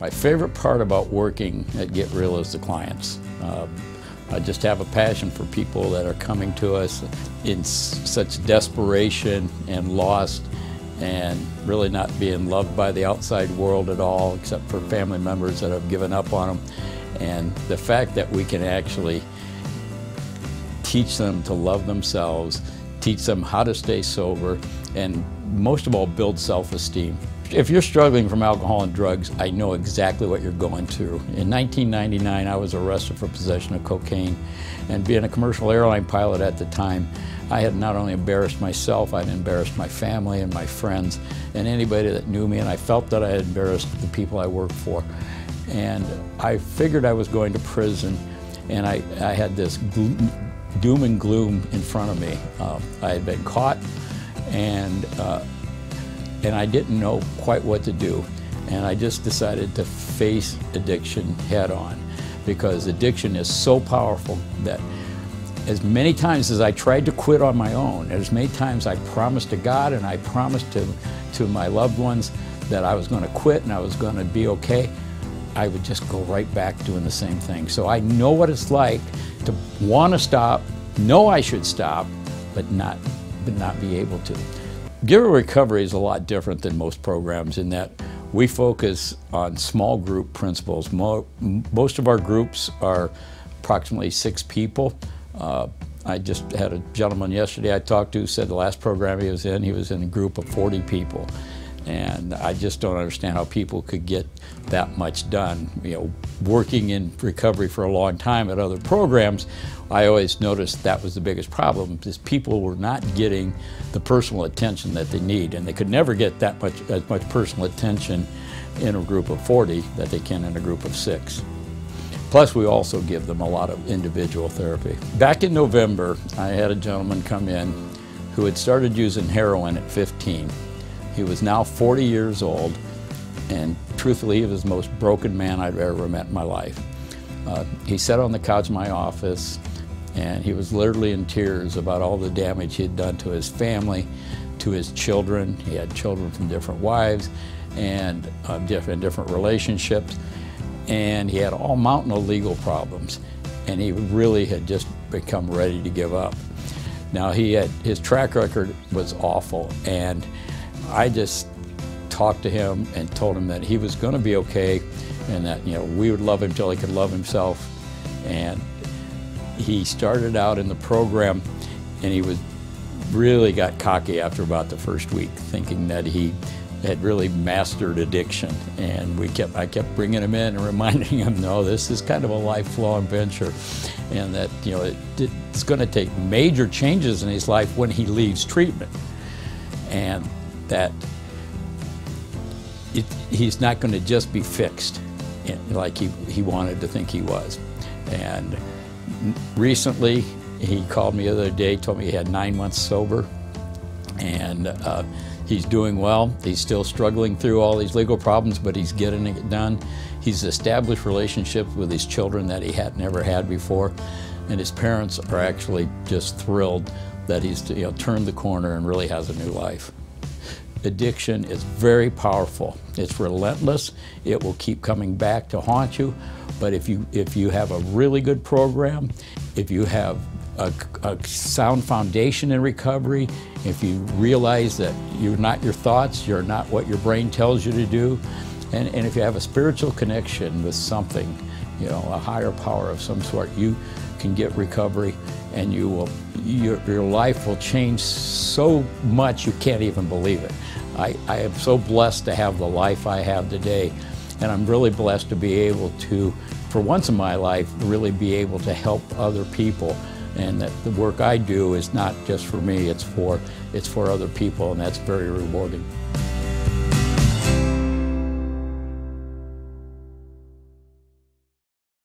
My favorite part about working at Get Real is the clients. I just have a passion for people that are coming to us in such desperation and lost and really not being loved by the outside world at all, except for family members that have given up on them. And the fact that we can actually teach them to love themselves, teach them how to stay sober, and most of all, build self-esteem. If you're struggling from alcohol and drugs, I know exactly what you're going through. In 1999, I was arrested for possession of cocaine, and being a commercial airline pilot at the time, I had not only embarrassed myself, I'd embarrassed my family and my friends and anybody that knew me, and I felt that I had embarrassed the people I worked for. And I figured I was going to prison, and I had this doom and gloom in front of me. I had been caught, and I didn't know quite what to do. And I just decided to face addiction head on, because addiction is so powerful that as many times as I tried to quit on my own, as many times I promised to God and I promised to my loved ones that I was going to quit and I was going to be okay, I would just go right back doing the same thing. So I know what it's like to want to stop, know I should stop, but not be able to. Get Real Recovery is a lot different than most programs in that we focus on small group principles. Most of our groups are approximately 6 people. I just had a gentleman yesterday I talked to who said the last program he was in a group of 40 people. And I just don't understand how people could get that much done. You know, working in recovery for a long time at other programs, I always noticed that was the biggest problem, is people were not getting the personal attention that they need, and they could never get as much personal attention in a group of 40 that they can in a group of 6. Plus, we also give them a lot of individual therapy. Back in November, I had a gentleman come in who had started using heroin at 15. He was now 40 years old, and truthfully, he was the most broken man I've ever met in my life. He sat on the couch in my office, and he was literally in tears about all the damage he had done to his family, to his children. He had children from different wives and different relationships, and he had all mountain of legal problems, and he really had just become ready to give up. Now, his track record was awful, and I just talked to him and told him that he was going to be okay, and that, you know, we would love him till he could love himself. And he started out in the program, and he really got cocky after about the first week, thinking that he had really mastered addiction. And I kept bringing him in and reminding him, no, this is kind of a lifelong venture, and that, you know, it's going to take major changes in his life when he leaves treatment, and that he's not going to just be fixed like he wanted to think he was. And recently, he called me the other day, told me he had 9 months sober, and he's doing well. He's still struggling through all these legal problems, but he's getting it done. He's established relationships with his children that he had never had before, and his parents are actually just thrilled that he's, you know, turned the corner and really has a new life. Addiction is very powerful. It's relentless. It will keep coming back to haunt you. But if you have a really good program, if you have a sound foundation in recovery, if you realize that you're not your thoughts, you're not what your brain tells you to do, and if you have a spiritual connection with something, you know, a higher power of some sort, you can get recovery, and your life will change so much you can't even believe it. I am so blessed to have the life I have today, and I'm really blessed to be able to, for once in my life, really be able to help other people, and that the work I do is not just for me, it's for other people, and that's very rewarding.